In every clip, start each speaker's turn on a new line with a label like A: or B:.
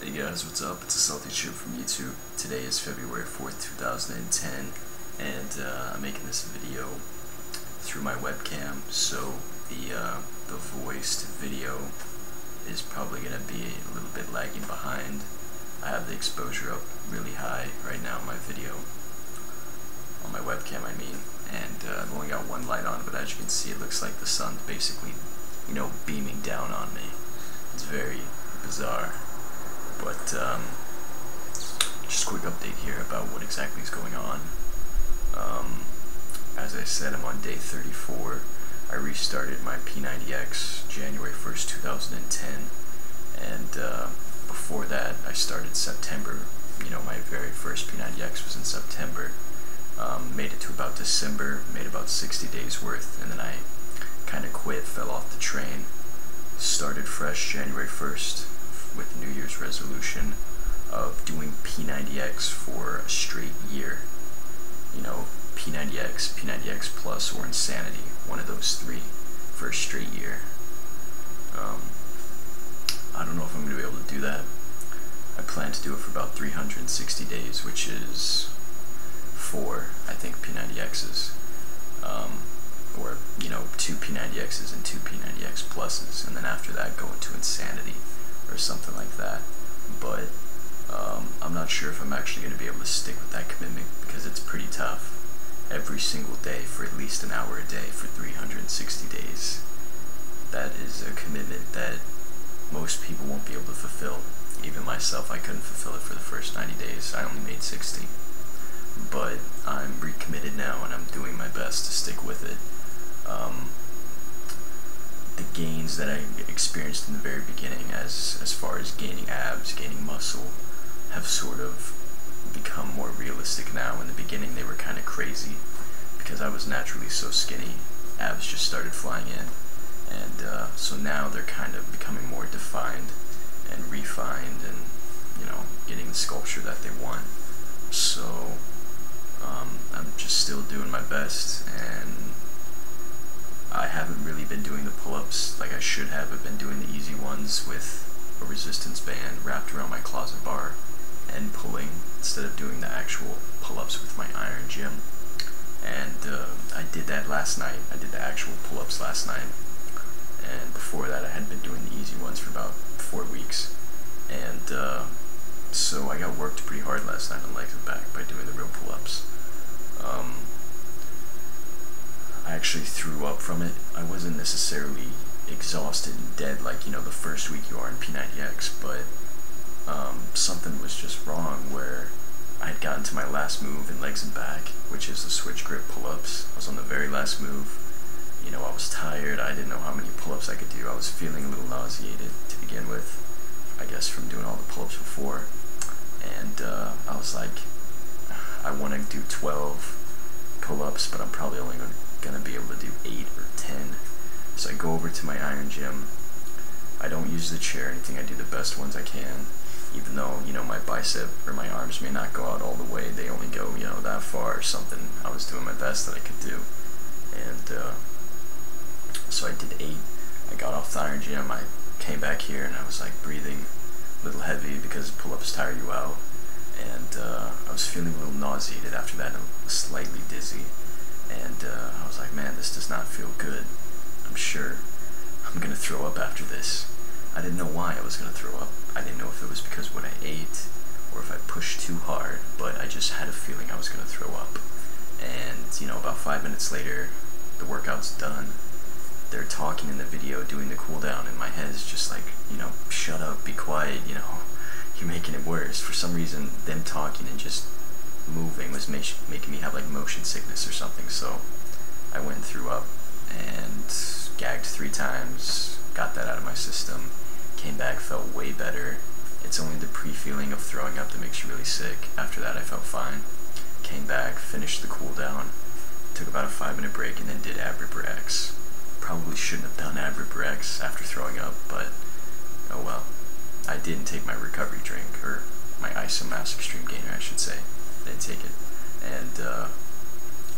A: Hey guys, what's up? It's a Salty Chip from YouTube. Today is February 4th, 2010, and I'm making this video through my webcam, so the voiced video is probably going to be a little bit lagging behind. I have the exposure up really high right now on my video, on my webcam I mean, and I've only got one light on, but as you can see it looks like the sun's basically, beaming down on me. It's very bizarre. But just a quick update here about what exactly is going on. As I said, I'm on day 34. I restarted my P90X January 1st, 2010, and before that I started September. My very first P90X was in September. Made it to about December, made about 60 days worth, and then I kind of quit, fell off the train. Started fresh January 1st with New Year's resolution of doing P90X for a straight year. P90X, P90X Plus, or Insanity, one of those three for a straight year. I don't know if I'm going to be able to do that. I plan to do it for about 360 days, which is 4, I think, P90Xs. Or, 2 P90Xs and 2 P90X Pluses, and then after that go into Insanity or something like that. But I'm not sure if I'm actually going to be able to stick with that commitment, because it's pretty tough. Every single day for at least an hour a day for 360 days. That is a commitment that most people won't be able to fulfill. Even myself, I couldn't fulfill it for the first 90 days. I only made 60. But I'm recommitted now, and I'm doing my best to stick with it. The gains that I experienced in the very beginning, as far as gaining abs, gaining muscle, have sort of become more realistic now. In the beginning they were kind of crazy, because I was naturally so skinny. Abs just started flying in, and so now they're kind of becoming more defined and refined, and getting the sculpture that they want. So I'm just still doing my best, and I haven't really been doing the pull-ups like I should have. I've been doing the easy ones with a resistance band wrapped around my closet bar and pulling, instead of doing the actual pull-ups with my iron gym. And I did that last night. I did the actual pull-ups last night, and before that I had been doing the easy ones for about 4 weeks. And so I got worked pretty hard last night on legs and back by doing the real pull-ups. I actually threw up from it. I wasn't necessarily exhausted and dead like, the first week you are in P90X, but something was just wrong where I had gotten to my last move in legs and back, which is the switch grip pull-ups. I was on the very last move. I was tired. I didn't know how many pull-ups I could do. I was feeling a little nauseated to begin with, I guess from doing all the pull-ups before. And I was like, I want to do 12 pull-ups, but I'm probably only going to be able to do 8 or 10. So I go over to my iron gym. I don't use the chair or anything. I do the best ones I can, even though my bicep or my arms may not go out all the way. They only go that far or something. I was doing my best that I could do, and so I did 8. I got off the iron gym. I came back here and I was like breathing a little heavy because pull-ups tire you out, and I was feeling a little nauseated after that, and slightly dizzy, and I was like, man, this does not feel good. I'm sure I'm gonna throw up after this. I didn't know why I was gonna throw up. I didn't know if it was because of what I ate or if I pushed too hard, but I just had a feeling I was gonna throw up. And about 5 minutes later, the workout's done. They're talking in the video, doing the cool down, and my head is just like, shut up, be quiet, you're making it worse. For some reason, them talking and just moving was making me have like motion sickness or something. So I went and threw up and gagged 3 times, got that out of my system, came back, felt way better. It's only the pre-feeling of throwing up that makes you really sick. After that I felt fine. Came back, finished the cool down, took about a 5-minute break, and then did ab ripper X. Probably shouldn't have done ab ripper X after throwing up, but oh well. I didn't take my recovery drink, or my Isomass Extreme Gainer I should say. I didn't take it. And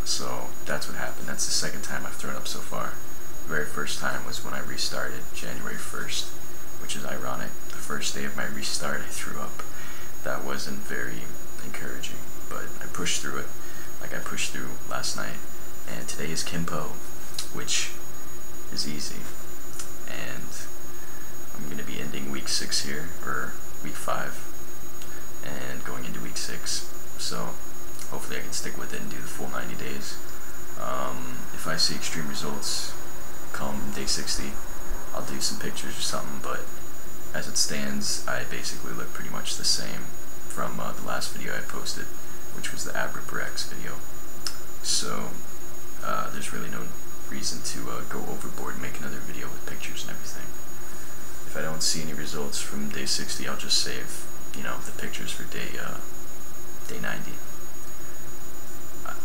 A: so that's what happened. That's the second time I've thrown up so far. The very first time was when I restarted January 1st which is ironic. The first day of my restart I threw up. That wasn't very encouraging, but I pushed through it, like I pushed through last night. And today is Kimpo, which is easy. And I'm going to be ending week 6 here, or week 5, and going into week 6. So hopefully I can stick with it and do the full 90 days. If I see extreme results come day 60, I'll do some pictures or something, but as it stands, I basically look pretty much the same from the last video I posted, which was the repetative video. So there's really no reason to go overboard and make another video with pictures and everything. If I don't see any results from day 60, I'll just save, the pictures for day 90.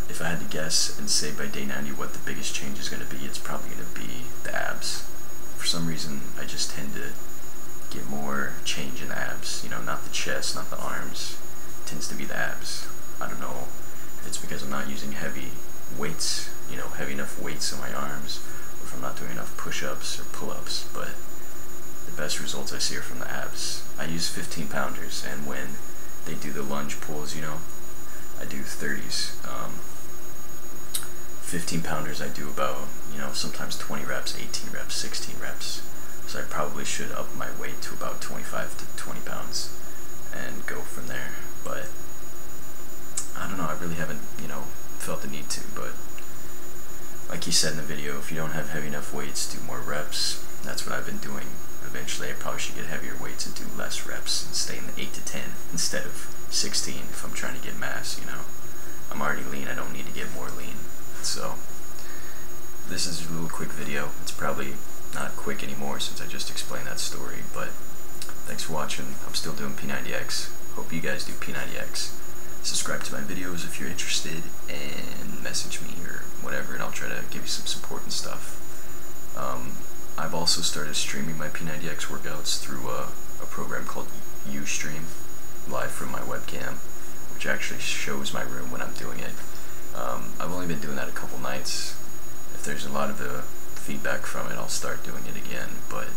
A: If I had to guess and say by day 90 what the biggest change is going to be, it's probably going to be the abs. For some reason, I just tend to get more change in the abs, not the chest, not the arms. It tends to be the abs. I don't know if it's because I'm not using heavy weights, heavy enough weights in my arms, or if I'm not doing enough push-ups or pull-ups, but the best results I see are from the abs. I use 15 pounders, and when they do the lunge pulls, I do 30s. 15 pounders I do about, sometimes 20 reps, 18 reps, 16 reps. So I probably should up my weight to about 25 to 20 pounds and go from there. But I don't know, I really haven't, felt the need to. But like he said in the video, if you don't have heavy enough weights, do more reps. That's what I've been doing. Eventually I probably should get heavier weights and do less reps and stay in the 8 to 10 instead of 16 if I'm trying to get mass, I'm already lean, I don't need to get more lean. So this is a little quick video. It's probably not quick anymore since I just explained that story, but thanks for watching. I'm still doing P90X. Hope you guys do P90X. Subscribe to my videos if you're interested, and message me or whatever, and I'll try to give you some support and stuff. I've also started streaming my P90X workouts through a program called Ustream, live from my webcam, which actually shows my room when I'm doing it. I've only been doing that a couple nights. If there's a lot of feedback from it, I'll start doing it again, but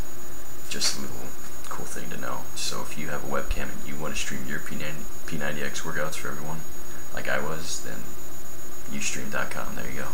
A: just a little cool thing to know. So if you have a webcam and you want to stream your P90X workouts for everyone, like I was, then ustream.com, there you go.